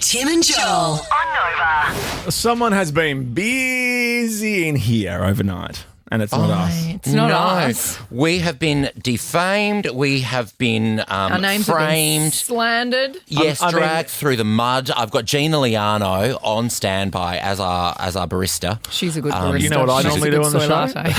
Tim and Joel on Nova. Someone has been busy in here overnight, and it's not us. It's not us. We have been defamed. We have been Our names have been framed. slandered. Yes, I mean- dragged through the mud. I've got Gina Liano on standby as our barista. She's a good barista. You know what I She's normally a good do on the soy show? latte.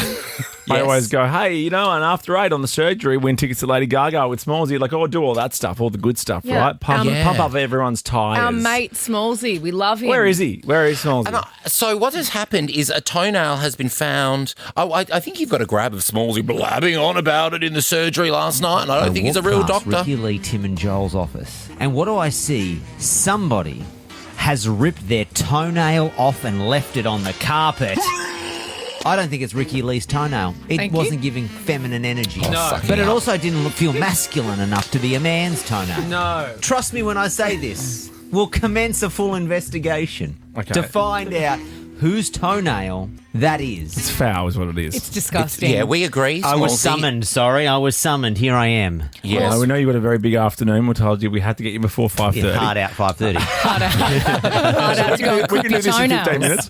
I Yes. always go, hey, and after 8 on the surgery, win tickets to Lady Gaga with Smallzy. Like, do all that stuff, all the good stuff, Yeah. right? Pump up everyone's tyres. Our mate Smallzy, we love him. Where is he? Where is Smallzy? And so what has happened is a toenail has been found. Oh, I think you've got a grab of Smallzy blabbing on about it in the surgery last night, and I don't think he's a real past doctor. Ricki, Lee, Tim and Joel's office. And what do I see? Somebody has ripped their toenail off and left it on the carpet. I don't think it's Ricki Lee's toenail. It Thank you. wasn't giving feminine energy. No. But it also didn't feel masculine enough to be a man's toenail. No. Trust me when I say this. We'll commence a full investigation Okay. to find out whose toenail that is. It's foul is what it is. It's disgusting. Yeah, we agree. I was Smallzy. summoned, sorry. I was summoned. Here I am. Yes. Well, we know you got a very big afternoon. We told you we had to get you before 5:30. Yeah, hard out 5:30. Hard out to go We clip can your do this in 15 toenails. minutes.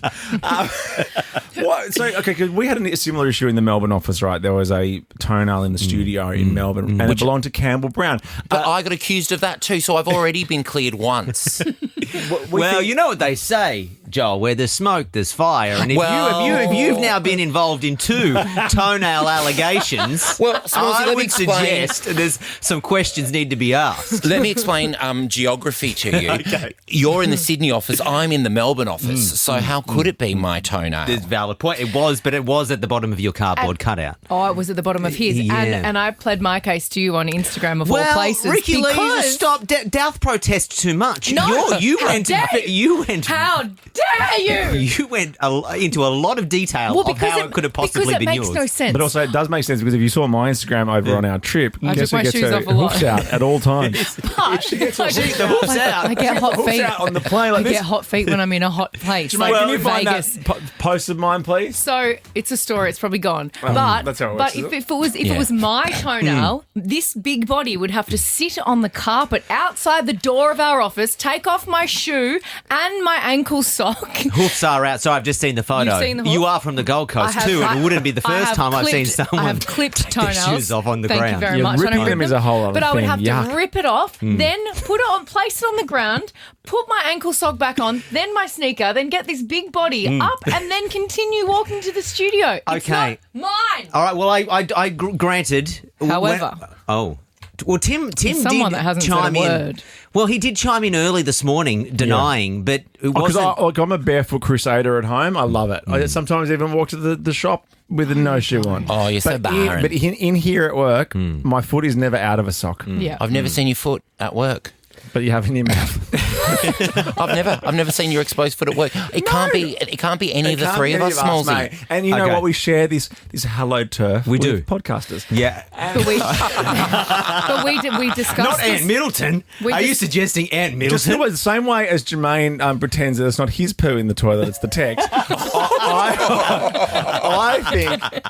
Because we had a similar issue in the Melbourne office, right? There was a toenail in the studio in Melbourne, and it belonged to Campbell Brown. But I got accused of that too, so I've already been cleared once. Well, you know what they say, Joel, where there's smoke, there's fire. And if you've now been involved in 2 toenail allegations, Well, Smallzy, I let me would explain. suggest there's some questions need to be asked. Let me explain geography to you. Okay. You're in the Sydney office. I'm in the Melbourne office. So how could it be my toenail? There's a valid point. It was, but it was at the bottom of your cardboard cutout. Oh, it was at the bottom of his. Yeah. And I pled my case to you on Instagram of all places. Ricki Lee, because stop. Douth protest too much. No, you how went. dare You went. How dare you? You went into a lot of detail of how it could have possibly because it been makes yours. no sense. But also, it does make sense because if you saw my Instagram over on our trip, I guess took my who gets shoes her off a lot. hoofs out at all times? the hoofs out. I get hot Hoofs feet. out on the plane I like this. get hot feet when I'm in a hot place. Jermaine, Like can you find Vegas. that post of mine, please? So it's a story. It's probably gone. But that's how it works, is if it was my toenail, this big body would have to sit on the carpet outside the door of our office, take off my shoe and my ankle sock. Hoofs are out. So I've just seen the photo. You've seen the hoof? You are from the Gold Coast I too, have- and it wouldn't be the I first have time I've seen clipped- someone I have clipped take their toenails. shoes off on the Thank ground. you very Yeah, much. I don't ripping them rip is a whole other But I would thing. have Yuck. to rip it off, then put it on, place it on the ground, put my ankle sock back on, then my sneaker, then get this big body up, and then continue walking to the studio. It's Okay. not mine. All right. Well, I granted. However. Well, Tim Someone did that hasn't said a chime in. word. Well, he did chime in early this morning, denying, but it Because wasn't. I'm a barefoot crusader at home. I love it. I sometimes even walk to the shop with a no shoe on. Oh, you're so barren. But in here at work, my foot is never out of a sock. Yeah. I've never seen your foot at work. But you have in your mouth. I've never seen your exposed foot at work. It can't be any of the three of us, Smallzy. mate. And you know Okay. what? We share this hallowed turf. We with do. podcasters. Yeah. But we discussed Not this. Ant Middleton. Are you suggesting Ant Just Middleton? the same way as Jermaine pretends that it's not his poo in the toilet, it's the text.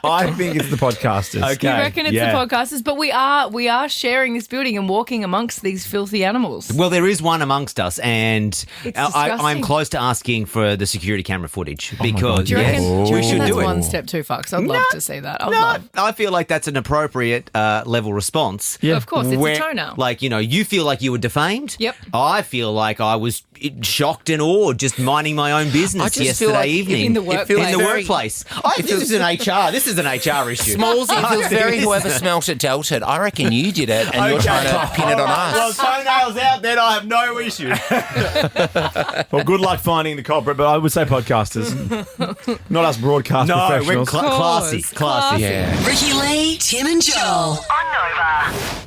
I think it's the podcasters. Okay. You reckon it's Yeah. the podcasters, but we are sharing this building and walking amongst these filthy animals. Well, there is one amongst us, and It's I'm disgusting. close to asking for the security camera footage because God, Do you reckon, yes, do you we reckon should that's do it. one step too far? 'Cause I'd love to see that. I'd No, love. I feel like that's an appropriate level response. Yeah. Of course, it's Where, a toenail. like, you feel like you were defamed. Yep. I feel like I was shocked and awed just minding my own business I just feel yesterday like evening. in the It workplace. feels In the very- workplace. This is an HR. This is an HR issue. Smallzy, it feels very whoever smelt it dealt it. I reckon you did it, and you're trying to pin it on us. toenails out, then I have no issue. Well, good luck finding the culprit, but I would say podcasters. Not us broadcast No, we're professionals. classy. Classy. Yeah. Ricki Lee, Tim and Joel on Nova.